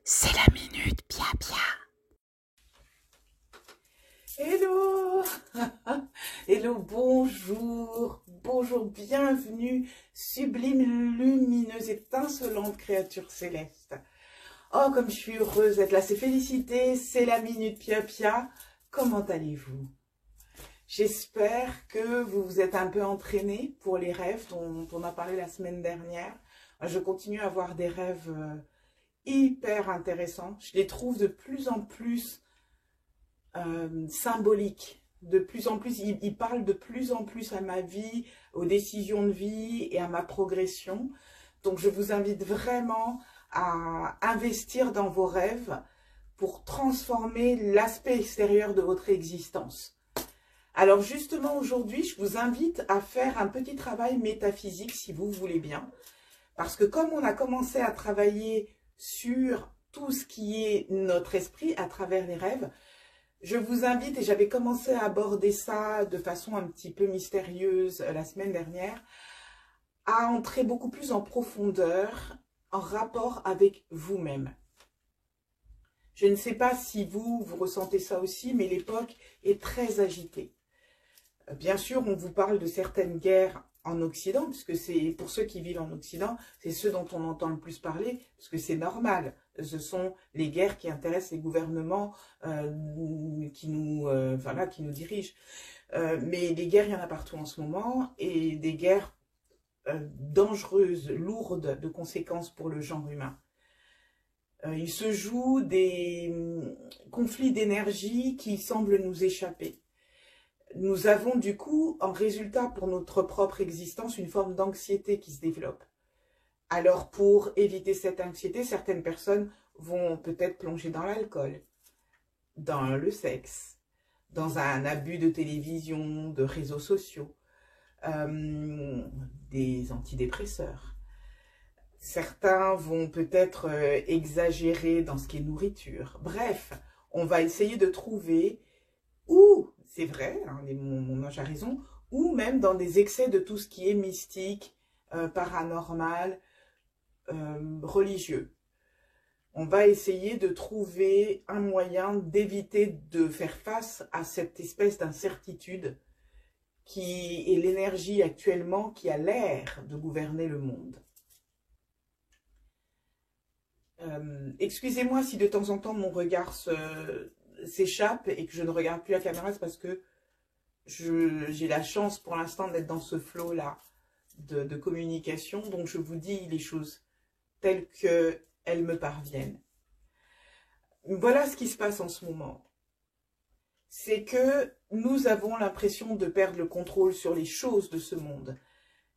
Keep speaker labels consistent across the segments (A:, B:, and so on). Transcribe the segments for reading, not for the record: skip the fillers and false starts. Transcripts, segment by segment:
A: C'est la minute Pia Pia.
B: Hello. Hello, bonjour. Bonjour, bienvenue, sublime, lumineuse, étincelante créature céleste. Oh, comme je suis heureuse d'être là. C'est félicité, c'est la minute Pia Pia. Comment allez-vous? J'espère que vous vous êtes un peu entraînés pour les rêves dont on a parlé la semaine dernière. Je continue à avoir des rêves hyper intéressants. Je les trouve de plus en plus symboliques. De plus en plus, ils parlent de plus en plus à ma vie, aux décisions de vie et à ma progression. Donc, je vous invite vraiment à investir dans vos rêves pour transformer l'aspect extérieur de votre existence. Alors justement, aujourd'hui, je vous invite à faire un petit travail métaphysique, si vous voulez bien. Parce que comme on a commencé à travailler sur tout ce qui est notre esprit à travers les rêves, je vous invite, et j'avais commencé à aborder ça de façon un petit peu mystérieuse la semaine dernière, à entrer beaucoup plus en profondeur, en rapport avec vous-même. Je ne sais pas si vous ressentez ça aussi, mais l'époque est très agitée. Bien sûr, on vous parle de certaines guerres en Occident, puisque c'est pour ceux qui vivent en Occident, c'est ceux dont on entend le plus parler, parce que c'est normal. Ce sont les guerres qui intéressent les gouvernements qui nous dirigent. Mais des guerres, il y en a partout en ce moment, et des guerres dangereuses, lourdes de conséquences pour le genre humain. Il se joue des conflits d'énergie qui semblent nous échapper. Nous avons du coup, en résultat pour notre propre existence, une forme d'anxiété qui se développe. Alors pour éviter cette anxiété, certaines personnes vont peut-être plonger dans l'alcool, dans le sexe, dans un abus de télévision, de réseaux sociaux, des antidépresseurs. Certains vont peut-être exagérer dans ce qui est nourriture. Bref, on va essayer de trouver où, c'est vrai, hein, mon ange a raison, ou même dans des excès de tout ce qui est mystique, paranormal, religieux. On va essayer de trouver un moyen d'éviter de faire face à cette espèce d'incertitude qui est l'énergie actuellement qui a l'air de gouverner le monde. Excusez-moi si de temps en temps mon regard s'échappe et que je ne regarde plus la caméra, c'est parce que j'ai la chance pour l'instant d'être dans ce flow-là de communication, donc je vous dis les choses telles qu'elles me parviennent. Voilà ce qui se passe en ce moment. C'est que nous avons l'impression de perdre le contrôle sur les choses de ce monde.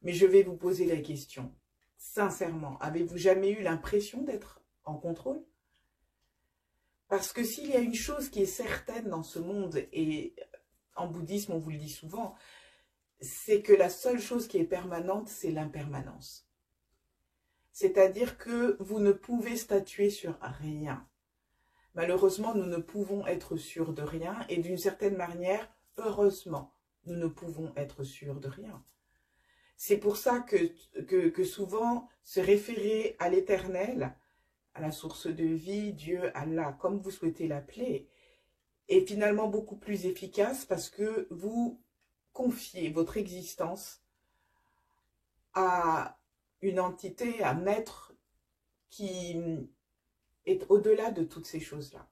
B: Mais je vais vous poser la question, sincèrement, avez-vous jamais eu l'impression d'être en contrôle? Parce que s'il y a une chose qui est certaine dans ce monde, et en bouddhisme on vous le dit souvent, c'est que la seule chose qui est permanente, c'est l'impermanence. C'est-à-dire que vous ne pouvez statuer sur rien. Malheureusement, nous ne pouvons être sûrs de rien, et d'une certaine manière, heureusement, nous ne pouvons être sûrs de rien. C'est pour ça que souvent, se référer à l'éternel, à la source de vie, Dieu, Allah, comme vous souhaitez l'appeler, est finalement beaucoup plus efficace parce que vous confiez votre existence à une entité, à un être qui est au-delà de toutes ces choses-là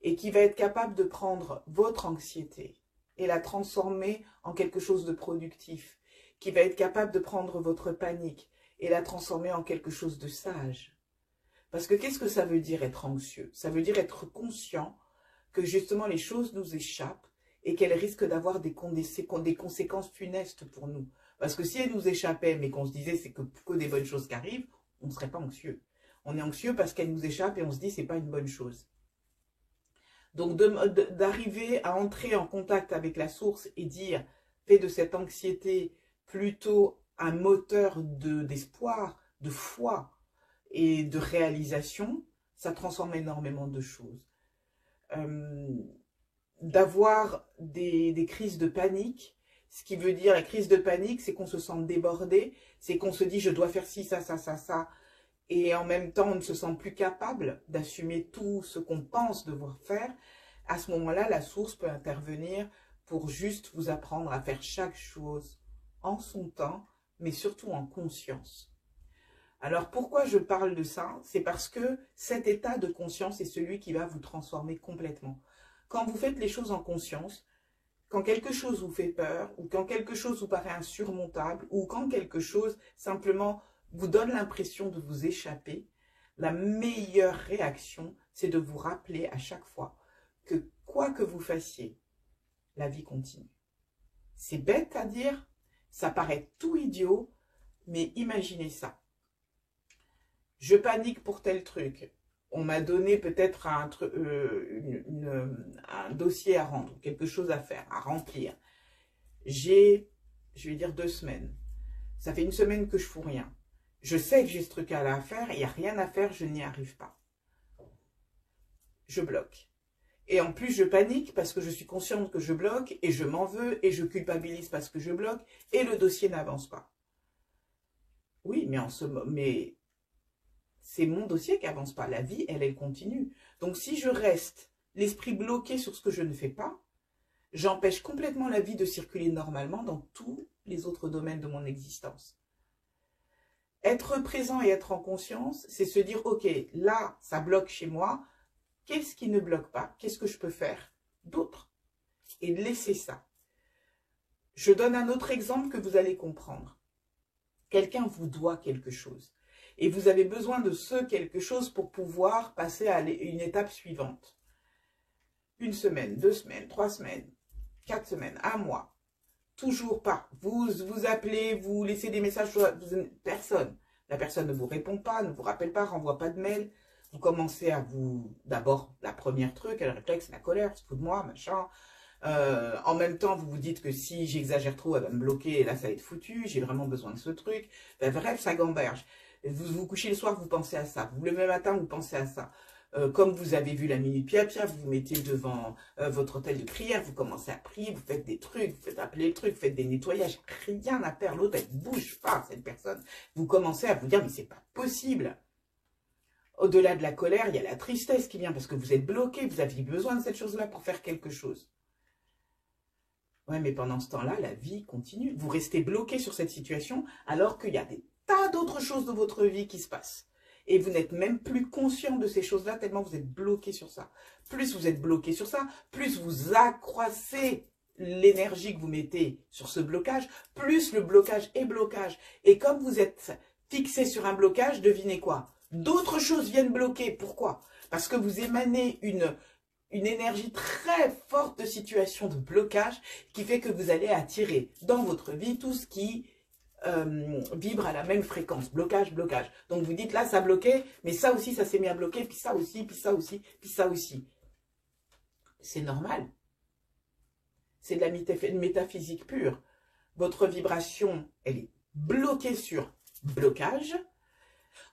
B: et qui va être capable de prendre votre anxiété et la transformer en quelque chose de productif, qui va être capable de prendre votre panique et la transformer en quelque chose de sage. Parce que qu'est-ce que ça veut dire être anxieux? Ça veut dire être conscient que justement les choses nous échappent et qu'elles risquent d'avoir des conséquences funestes pour nous. Parce que si elles nous échappaient, mais qu'on se disait c'est que des bonnes choses qui arrivent, on ne serait pas anxieux. On est anxieux parce qu'elles nous échappent et on se dit c'est pas une bonne chose. Donc d'arriver à entrer en contact avec la source et dire, fais de cette anxiété plutôt un moteur d'espoir, de foi et de réalisation, ça transforme énormément de choses. D'avoir des crises de panique, ce qui veut dire, la crise de panique, c'est qu'on se sent débordé, c'est qu'on se dit, je dois faire ci, ça, ça, ça, ça, et en même temps on ne se sent plus capable d'assumer tout ce qu'on pense devoir faire, à ce moment-là, la source peut intervenir pour juste vous apprendre à faire chaque chose en son temps, mais surtout en conscience. Alors pourquoi je parle de ça? C'est parce que cet état de conscience est celui qui va vous transformer complètement. Quand vous faites les choses en conscience, quand quelque chose vous fait peur, ou quand quelque chose vous paraît insurmontable, ou quand quelque chose simplement vous donne l'impression de vous échapper, la meilleure réaction, c'est de vous rappeler à chaque fois que quoi que vous fassiez, la vie continue. C'est bête à dire, ça paraît tout idiot, mais imaginez ça. Je panique pour tel truc. On m'a donné peut-être un dossier à rendre, quelque chose à faire, à remplir. Je vais dire 2 semaines. Ça fait 1 semaine que je fous rien. Je sais que j'ai ce truc-là à faire, il n'y a rien à faire, je n'y arrive pas. Je bloque. Et en plus, je panique parce que je suis consciente que je bloque et je m'en veux et je culpabilise parce que je bloque et le dossier n'avance pas. Oui, mais c'est mon dossier qui n'avance pas. La vie, elle continue. Donc, si je reste l'esprit bloqué sur ce que je ne fais pas, j'empêche complètement la vie de circuler normalement dans tous les autres domaines de mon existence. Être présent et être en conscience, c'est se dire, ok, là, ça bloque chez moi. Qu'est-ce qui ne bloque pas? Qu'est-ce que je peux faire d'autre? Et de laisser ça. Je donne un autre exemple que vous allez comprendre. Quelqu'un vous doit quelque chose. Et vous avez besoin de ce quelque chose pour pouvoir passer à une étape suivante. 1 semaine, 2 semaines, 3 semaines, 4 semaines, 1 mois. Toujours pas. Vous appelez, vous laissez des messages, personne. La personne ne vous répond pas, ne vous rappelle pas, renvoie pas de mail. Vous commencez à vous... D'abord, la première truc, elle réflexe, la colère, se fout de moi, machin. En même temps, vous vous dites que si j'exagère trop, elle va me bloquer, et là, ça va être foutu, j'ai vraiment besoin de ce truc. Ben, bref, ça gamberge. Vous vous couchez le soir, vous pensez à ça. Vous vous levez le matin, vous pensez à ça. Comme vous avez vu la minute pia-pia, vous vous mettez devant votre hôtel de prière, vous commencez à prier, vous faites des trucs, vous faites appeler le truc, vous faites des nettoyages, rien à faire. L'autre, elle bouge pas, cette personne. Vous commencez à vous dire, mais c'est pas possible. Au-delà de la colère, il y a la tristesse qui vient parce que vous êtes bloqué, vous aviez besoin de cette chose-là pour faire quelque chose. Ouais, mais pendant ce temps-là, la vie continue. Vous restez bloqué sur cette situation alors qu'il y a des tas d'autres choses de votre vie qui se passent. Et vous n'êtes même plus conscient de ces choses-là tellement vous êtes bloqué sur ça. Plus vous êtes bloqué sur ça, plus vous accroissez l'énergie que vous mettez sur ce blocage, plus le blocage est blocage. Et comme vous êtes fixé sur un blocage, devinez quoi? D'autres choses viennent bloquer. Pourquoi? Parce que vous émanez une énergie très forte de situation de blocage qui fait que vous allez attirer dans votre vie tout ce qui vibre à la même fréquence. Blocage, blocage. Donc vous dites là, ça bloquait, mais ça aussi, ça s'est mis à bloquer, puis ça aussi, puis ça aussi, puis ça aussi. C'est normal. C'est de la métaphysique pure. Votre vibration, elle est bloquée sur blocage.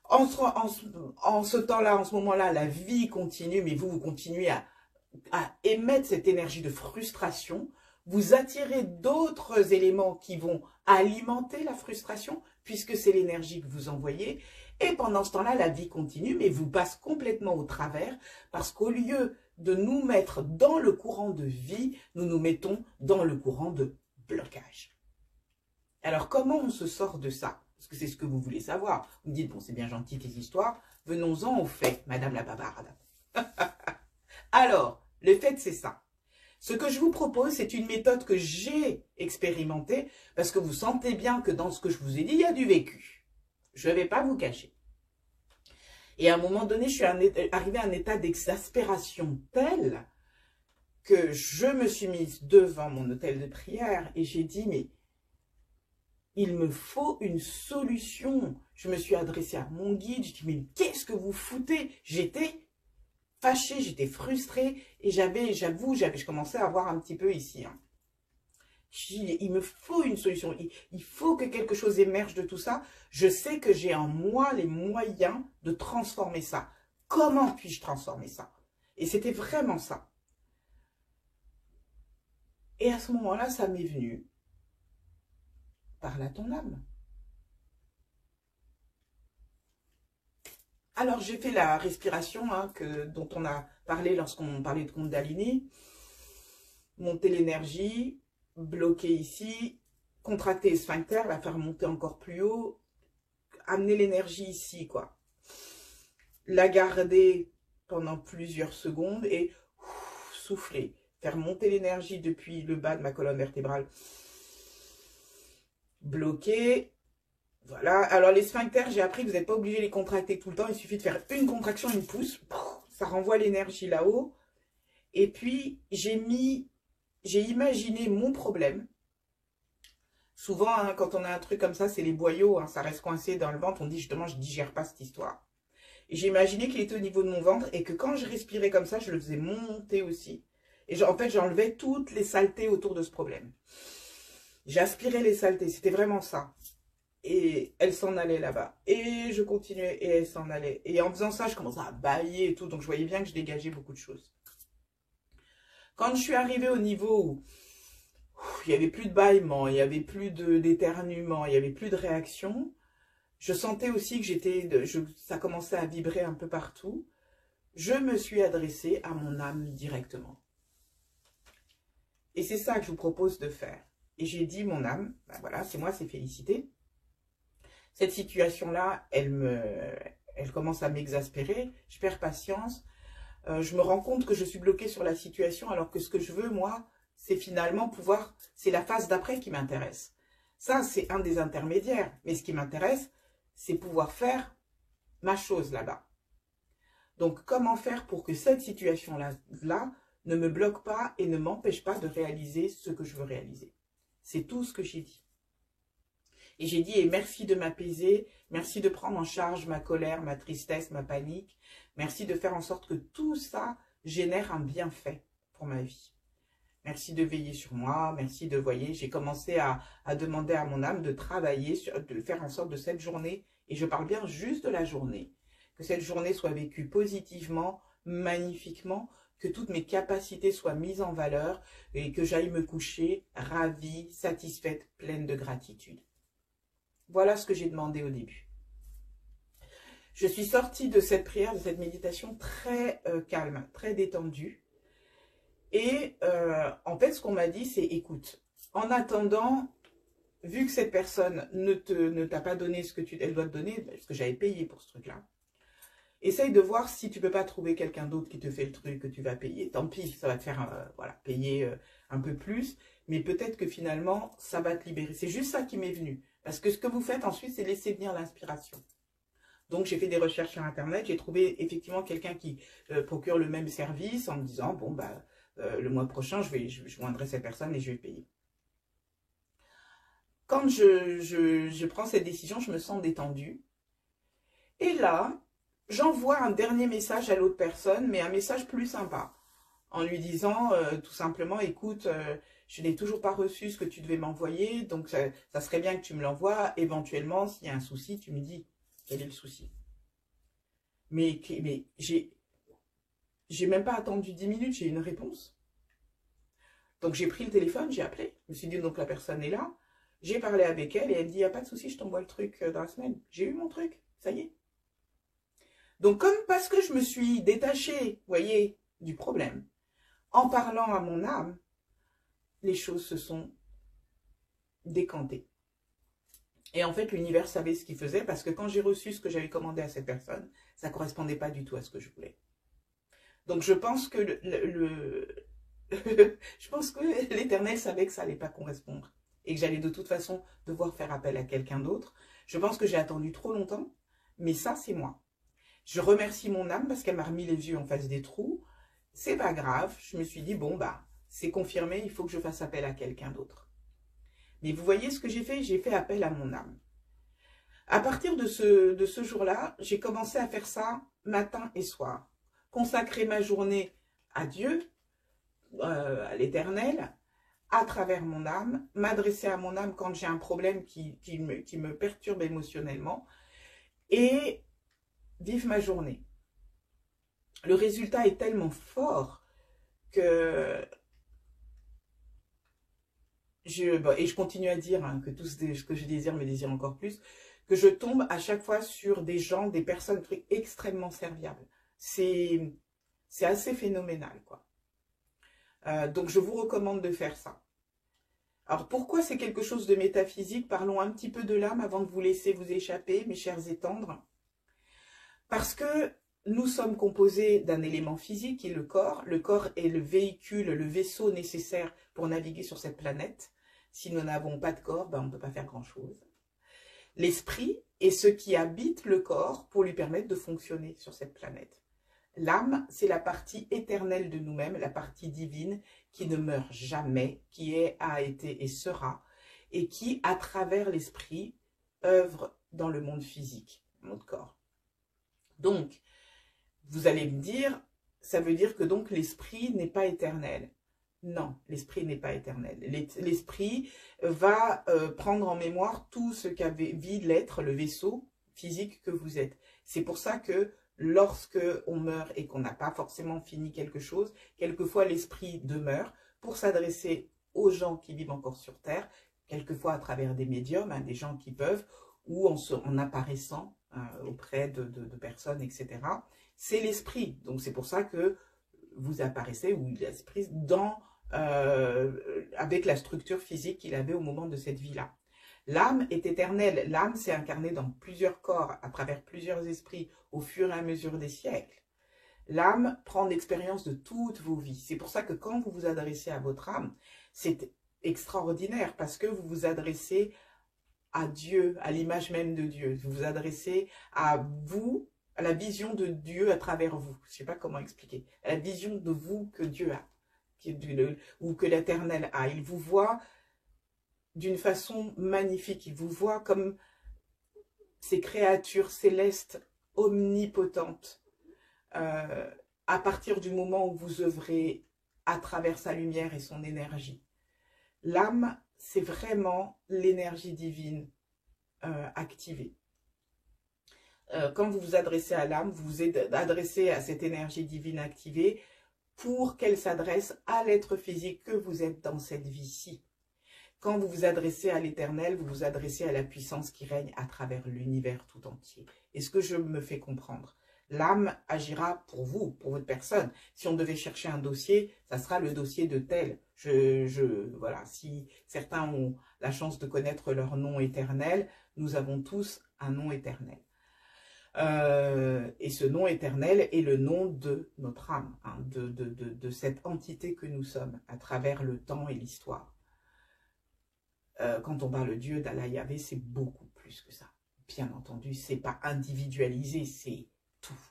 B: En ce temps-là, en ce moment-là, la vie continue, mais vous continuez à émettre cette énergie de frustration. Vous attirez d'autres éléments qui vont alimenter la frustration, puisque c'est l'énergie que vous envoyez. Et pendant ce temps-là, la vie continue, mais vous passe complètement au travers, parce qu'au lieu de nous mettre dans le courant de vie, nous nous mettons dans le courant de blocage. Alors, comment on se sort de ça? Parce que c'est ce que vous voulez savoir. Vous me dites, bon, c'est bien gentil tes histoires. Venons-en aux faits, Madame la bavarde. Alors, le fait, c'est ça. Ce que je vous propose, c'est une méthode que j'ai expérimentée, parce que vous sentez bien que dans ce que je vous ai dit, il y a du vécu. Je ne vais pas vous cacher. Et à un moment donné, je suis arrivée à un état d'exaspération tel que je me suis mise devant mon hôtel de prière et j'ai dit, mais il me faut une solution. Je me suis adressée à mon guide, je dis, mais qu'est-ce que vous foutez? J'étais fâchée, j'étais frustrée et j'avoue, je commençais à avoir un petit peu ici. Hein. Il me faut une solution, il faut que quelque chose émerge de tout ça. Je sais que j'ai en moi les moyens de transformer ça. Comment puis-je transformer ça? Et c'était vraiment ça. Et à ce moment-là, ça m'est venu. Parle à ton âme. Alors, j'ai fait la respiration hein, dont on a parlé lorsqu'on parlait de Kundalini. Monter l'énergie, bloquer ici, contracter les sphincters, la faire monter encore plus haut, amener l'énergie ici, quoi. La garder pendant plusieurs secondes et souffler. Faire monter l'énergie depuis le bas de ma colonne vertébrale. Bloquer. Voilà. Alors, les sphincters, j'ai appris que vous n'êtes pas obligé de les contracter tout le temps. Il suffit de faire une contraction, une pousse. Ça renvoie l'énergie là-haut. Et puis, j'ai imaginé mon problème. Souvent, hein, quand on a un truc comme ça, c'est les boyaux. Hein, ça reste coincé dans le ventre. On dit justement, je ne digère pas cette histoire. Et j'ai imaginé qu'il était au niveau de mon ventre et que quand je respirais comme ça, je le faisais monter aussi. Et en fait, j'enlevais toutes les saletés autour de ce problème. J'aspirais les saletés. C'était vraiment ça. Et elle s'en allait là-bas. Et je continuais et elle s'en allait. Et en faisant ça, je commençais à bâiller et tout. Donc, je voyais bien que je dégageais beaucoup de choses. Quand je suis arrivée au niveau où il n'y avait plus de bâillement, il n'y avait plus d'éternuement, il n'y avait plus de réaction, je sentais aussi que ça commençait à vibrer un peu partout. Je me suis adressée à mon âme directement. Et c'est ça que je vous propose de faire. Et j'ai dit, mon âme, ben voilà, c'est moi, c'est Félicité. Cette situation-là, elle commence à m'exaspérer. Je perds patience. Je me rends compte que je suis bloquée sur la situation alors que ce que je veux, moi, c'est finalement c'est la phase d'après qui m'intéresse. Ça, c'est un des intermédiaires. Mais ce qui m'intéresse, c'est pouvoir faire ma chose là-bas. Donc, comment faire pour que cette situation-là ne me bloque pas et ne m'empêche pas de réaliser ce que je veux réaliser? C'est tout ce que j'ai dit. Et j'ai dit, et merci de m'apaiser, merci de prendre en charge ma colère, ma tristesse, ma panique. Merci de faire en sorte que tout ça génère un bienfait pour ma vie. Merci de veiller sur moi, merci de, voyez, j'ai commencé à demander à mon âme de travailler, de faire en sorte de cette journée, et je parle bien juste de la journée, que cette journée soit vécue positivement, magnifiquement, que toutes mes capacités soient mises en valeur et que j'aille me coucher ravie, satisfaite, pleine de gratitude. Voilà ce que j'ai demandé au début. Je suis sortie de cette prière, de cette méditation très calme, très détendue. Et en fait, ce qu'on m'a dit, c'est, écoute, en attendant, vu que cette personne ne t'a pas donné ce que elle doit te donner, parce que j'avais payé pour ce truc-là, essaye de voir si tu ne peux pas trouver quelqu'un d'autre qui te fait le truc que tu vas payer. Tant pis, ça va te faire voilà, payer un peu plus, mais peut-être que finalement, ça va te libérer. C'est juste ça qui m'est venu. Parce que ce que vous faites ensuite, c'est laisser venir l'inspiration. Donc, j'ai fait des recherches sur Internet. J'ai trouvé effectivement quelqu'un qui procure le même service en me disant, bon, bah, le mois prochain, je joindrai cette personne et je vais payer. Quand je prends cette décision, je me sens détendue. Et là, j'envoie un dernier message à l'autre personne, mais un message plus sympa. En lui disant tout simplement, écoute, je n'ai toujours pas reçu ce que tu devais m'envoyer, donc ça serait bien que tu me l'envoies. Éventuellement, s'il y a un souci, tu me dis quel est le souci. Mais j'ai même pas attendu 10 minutes, j'ai eu une réponse. Donc j'ai pris le téléphone, j'ai appelé. Je me suis dit, donc la personne est là. J'ai parlé avec elle et elle me dit, il n'y a pas de souci, je t'envoie le truc dans la semaine. J'ai eu mon truc, ça y est. Donc comme parce que je me suis détachée, vous voyez, du problème, en parlant à mon âme, les choses se sont décantées. Et en fait, l'univers savait ce qu'il faisait parce que quand j'ai reçu ce que j'avais commandé à cette personne, ça ne correspondait pas du tout à ce que je voulais. Donc je pense que je pense que l'Éternel savait que ça n'allait pas correspondre et que j'allais de toute façon devoir faire appel à quelqu'un d'autre. Je pense que j'ai attendu trop longtemps, mais ça, c'est moi. Je remercie mon âme parce qu'elle m'a remis les yeux en face des trous. C'est pas grave, je me suis dit, bon, bah, c'est confirmé, il faut que je fasse appel à quelqu'un d'autre. Mais vous voyez ce que j'ai fait appel à mon âme. À partir de ce jour-là, j'ai commencé à faire ça matin et soir. Consacrer ma journée à Dieu, à l'Éternel, à travers mon âme, m'adresser à mon âme quand j'ai un problème qui me perturbe émotionnellement et vivre ma journée. Le résultat est tellement fort que et je continue à dire hein, que tout ce que je désire me désire encore plus, que je tombe à chaque fois sur des gens, des personnes extrêmement serviables. C'est assez phénoménal, quoi. Donc, je vous recommande de faire ça. Alors, pourquoi c'est quelque chose de métaphysique? Parlons un petit peu de l'âme avant de vous laisser vous échapper, mes chers et tendres. Parce que nous sommes composés d'un élément physique qui est le corps. Le corps est le véhicule, le vaisseau nécessaire pour naviguer sur cette planète. Si nous n'avons pas de corps, ben, on ne peut pas faire grand-chose. L'esprit est ce qui habite le corps pour lui permettre de fonctionner sur cette planète. L'âme, c'est la partie éternelle de nous-mêmes, la partie divine qui ne meurt jamais, qui est, a été et sera, et qui, à travers l'esprit, œuvre dans le monde physique, notre corps. Donc, vous allez me dire, ça veut dire que donc l'esprit n'est pas éternel. Non, l'esprit n'est pas éternel. L'esprit va prendre en mémoire tout ce qu'avait vit l'être, le vaisseau physique que vous êtes. C'est pour ça que lorsque on meurt et qu'on n'a pas forcément fini quelque chose, quelquefois l'esprit demeure pour s'adresser aux gens qui vivent encore sur Terre, quelquefois à travers des médiums, hein, des gens qui peuvent, ou en apparaissant auprès de personnes, etc. C'est l'esprit. Donc c'est pour ça que vous apparaissez, ou l'esprit, avec la structure physique qu'il avait au moment de cette vie-là. L'âme est éternelle. L'âme s'est incarnée dans plusieurs corps, à travers plusieurs esprits, au fur et à mesure des siècles. L'âme prend l'expérience de toutes vos vies. C'est pour ça que quand vous vous adressez à votre âme, c'est extraordinaire, parce que vous vous adressez à Dieu, à l'image même de Dieu. Vous vous adressez à vous, à la vision de Dieu à travers vous. Je ne sais pas comment expliquer. À la vision de vous que Dieu a, ou que l'Éternel a. Il vous voit d'une façon magnifique. Il vous voit comme ces créatures célestes omnipotentes. À partir du moment où vous œuvrez à travers sa lumière et son énergie. L'âme, c'est vraiment l'énergie divine activée. Quand vous vous adressez à l'âme, vous vous adressez à cette énergie divine activée pour qu'elle s'adresse à l'être physique que vous êtes dans cette vie-ci. Quand vous vous adressez à l'éternel, vous vous adressez à la puissance qui règne à travers l'univers tout entier. Est-ce que je me fais comprendre? L'âme agira pour vous, pour votre personne. Si on devait chercher un dossier, ça sera le dossier de tel. Voilà, si certains ont la chance de connaître leur nom éternel, nous avons tous un nom éternel. Et ce nom éternel est le nom de notre âme, hein, de cette entité que nous sommes, à travers le temps et l'histoire. Quand on parle de Dieu, d'Allah, Yahvé, c'est beaucoup plus que ça. Bien entendu, c'est pas individualisé, c'est tout.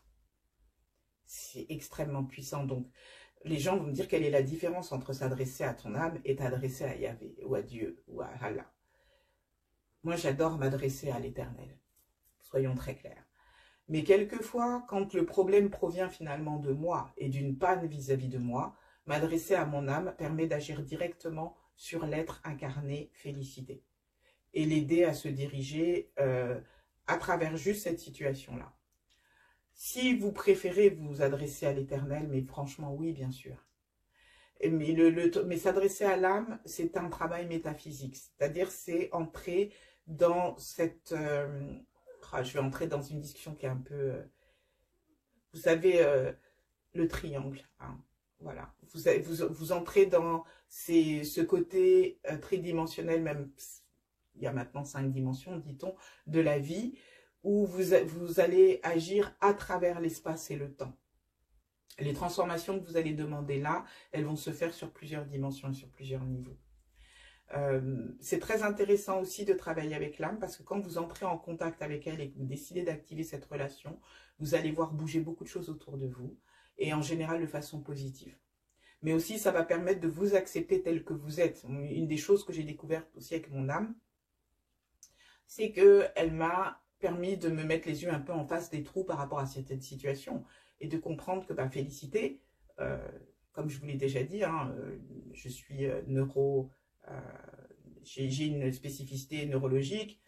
B: C'est extrêmement puissant. Donc, les gens vont me dire quelle est la différence entre s'adresser à ton âme et t'adresser à Yahvé, ou à Dieu, ou à Allah. Moi, j'adore m'adresser à l'Éternel. Soyons très clairs. Mais quelquefois, quand le problème provient finalement de moi et d'une panne vis-à-vis de moi, m'adresser à mon âme permet d'agir directement sur l'être incarné félicité et l'aider à se diriger à travers juste cette situation-là. Si vous préférez vous adresser à l'Éternel, mais franchement, oui, bien sûr. Mais s'adresser à l'âme, c'est un travail métaphysique. C'est-à-dire, c'est entrer dans cette... je vais entrer dans une discussion qui est un peu... vous savez, le triangle. Hein, voilà. Vous entrez dans ce côté tridimensionnel, même il y a maintenant 5 dimensions, dit-on, de la vie, où vous allez agir à travers l'espace et le temps. Les transformations que vous allez demander là, elles vont se faire sur plusieurs dimensions et sur plusieurs niveaux. C'est très intéressant aussi de travailler avec l'âme parce que quand vous entrez en contact avec elle et que vous décidez d'activer cette relation, vous allez voir bouger beaucoup de choses autour de vous et en général de façon positive. Mais aussi, ça va permettre de vous accepter tel que vous êtes. Une des choses que j'ai découvertes aussi avec mon âme, c'est qu'elle m'a permis de me mettre les yeux un peu en face des trous par rapport à certaines situations et de comprendre que, félicité, comme je vous l'ai déjà dit, hein, je suis j'ai une spécificité neurologique.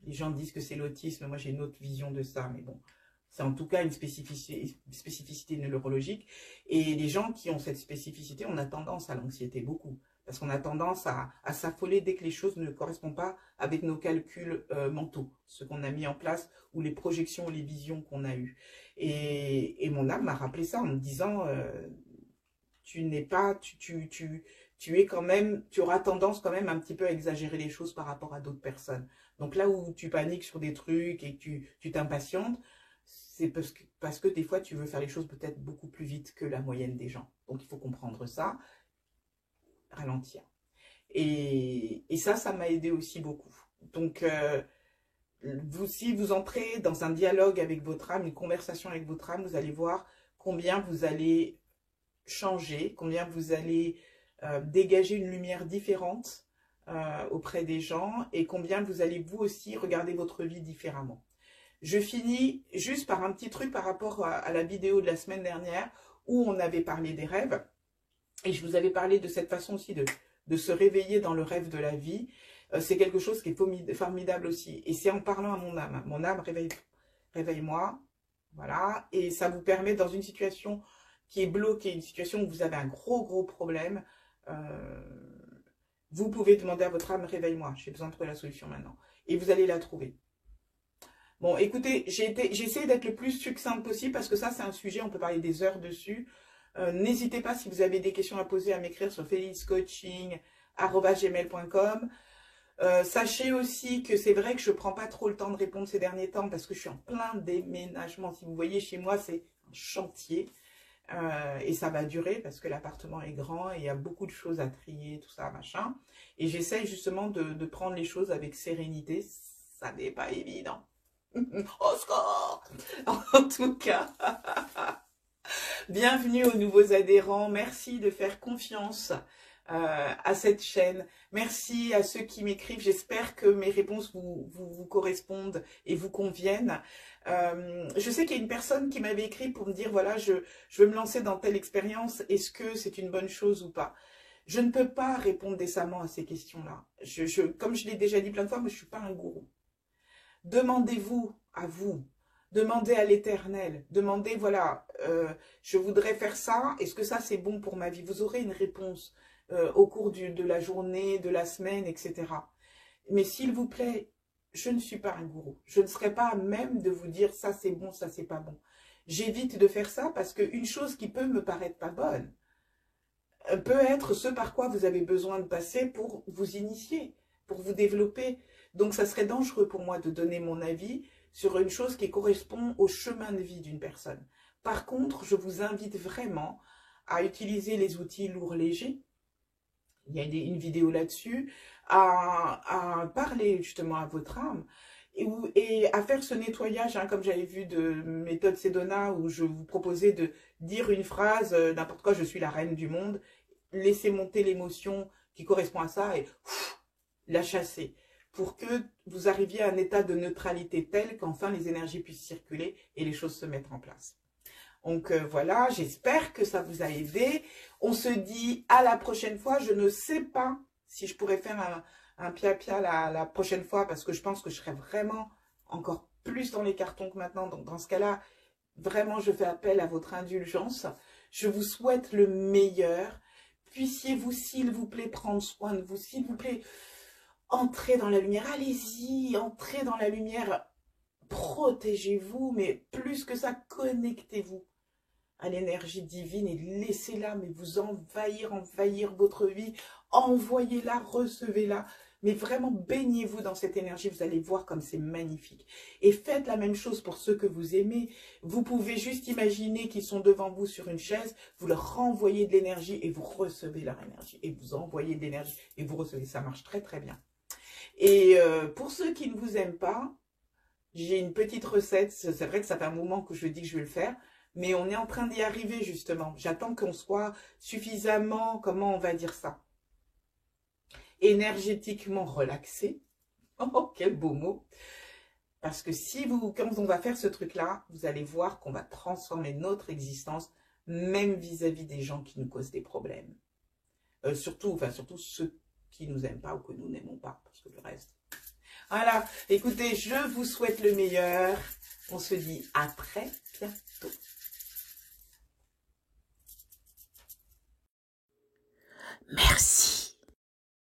B: Les gens disent que c'est l'autisme, moi j'ai une autre vision de ça, mais bon, c'est en tout cas une spécificité neurologique. Et les gens qui ont cette spécificité, on a tendance à l'anxiété beaucoup, Parce qu'on a tendance à s'affoler dès que les choses ne correspondent pas avec nos calculs mentaux, ce qu'on a mis en place, ou les projections, ou les visions qu'on a eues. Et mon âme m'a rappelé ça en me disant, tu n'es pas, tu es quand même, tu auras tendance quand même un petit peu à exagérer les choses par rapport à d'autres personnes. Donc là où tu paniques sur des trucs et que tu t'impatientes, c'est parce que des fois tu veux faire les choses peut-être beaucoup plus vite que la moyenne des gens. Donc il faut comprendre ça, ralentir. Et ça m'a aidé aussi beaucoup. Donc si vous entrez dans un dialogue avec votre âme, une conversation avec votre âme, vous allez voir combien vous allez changer, combien vous allez dégager une lumière différente auprès des gens et combien vous allez vous aussi regarder votre vie différemment. Je finis juste par un petit truc par rapport à la vidéo de la semaine dernière où on avait parlé des rêves et je vous avais parlé de cette façon aussi de se réveiller dans le rêve de la vie. C'est quelque chose qui est formidable aussi et c'est en parlant à mon âme, réveille-moi, voilà, et ça vous permet dans une situation qui est bloquée, une situation où vous avez un gros problème, vous pouvez demander à votre âme, réveille-moi, j'ai besoin de trouver la solution maintenant. Et vous allez la trouver. Bon, écoutez, j'ai essayé d'être le plus succincte possible parce que ça, c'est un sujet, on peut parler des heures dessus. N'hésitez pas, si vous avez des questions à poser, à m'écrire sur felixcoaching@gmail.com. Sachez aussi que c'est vrai que je ne prends pas trop le temps de répondre ces derniers temps parce que je suis en plein déménagement. Si vous voyez chez moi, c'est un chantier. Et ça va durer parce que l'appartement est grand et il y a beaucoup de choses à trier, tout ça, machin. Et j'essaye justement de prendre les choses avec sérénité. Ça n'est pas évident. Au score! En tout cas, bienvenue aux nouveaux adhérents. Merci de faire confiance à cette chaîne. Merci à ceux qui m'écrivent. J'espère que mes réponses vous correspondent et vous conviennent. Je sais qu'il y a une personne qui m'avait écrit pour me dire, voilà, je veux me lancer dans telle expérience. Est-ce que c'est une bonne chose ou pas? Je ne peux pas répondre décemment à ces questions-là. Comme je l'ai déjà dit plein de fois, mais je ne suis pas un gourou. Demandez-vous à vous. Demandez à l'Éternel. Demandez, voilà, je voudrais faire ça. Est-ce que ça, c'est bon pour ma vie? Vous aurez une réponse au cours de la journée, de la semaine, etc. Mais s'il vous plaît, je ne suis pas un gourou. Je ne serai pas à même de vous dire ça c'est bon, ça c'est pas bon. J'évite de faire ça parce qu'une chose qui peut me paraître pas bonne peut être ce par quoi vous avez besoin de passer pour vous initier, pour vous développer. Donc ça serait dangereux pour moi de donner mon avis sur une chose qui correspond au chemin de vie d'une personne. Par contre, je vous invite vraiment à utiliser les outils lourds-légers. Il y a une vidéo là-dessus, à parler justement à votre âme et à faire ce nettoyage, hein, comme j'avais vu de méthode Sedona, où je vous proposais de dire une phrase, n'importe quoi, je suis la reine du monde, laisser monter l'émotion qui correspond à ça et la chasser, pour que vous arriviez à un état de neutralité tel qu'enfin les énergies puissent circuler et les choses se mettent en place. Donc voilà, j'espère que ça vous a aidé. On se dit à la prochaine fois. Je ne sais pas si je pourrais faire un pia-pia la prochaine fois parce que je pense que je serai vraiment encore plus dans les cartons que maintenant. Donc dans ce cas-là, vraiment, je fais appel à votre indulgence. Je vous souhaite le meilleur. Puissiez-vous, s'il vous plaît, prendre soin de vous. S'il vous plaît, entrez dans la lumière. Allez-y, entrez dans la lumière. Protégez-vous, mais plus que ça, connectez-vous à l'énergie divine et laissez-la, mais vous envahir votre vie, envoyez-la, recevez-la, mais vraiment baignez-vous dans cette énergie, vous allez voir comme c'est magnifique. Et faites la même chose pour ceux que vous aimez. Vous pouvez juste imaginer qu'ils sont devant vous sur une chaise, vous leur renvoyez de l'énergie et vous recevez leur énergie, et vous envoyez de l'énergie et vous recevez, ça marche très très bien. Et pour ceux qui ne vous aiment pas, j'ai une petite recette, c'est vrai que ça fait un moment que je dis que je vais le faire, mais on est en train d'y arriver justement. J'attends qu'on soit suffisamment, comment on va dire ça, énergétiquement relaxé. Oh, quel beau mot. Parce que quand on va faire ce truc-là, vous allez voir qu'on va transformer notre existence, même vis-à-vis des gens qui nous causent des problèmes. Surtout ceux qui nous aiment pas ou que nous n'aimons pas, parce que le reste... Voilà, écoutez, je vous souhaite le meilleur. On se dit à très bientôt.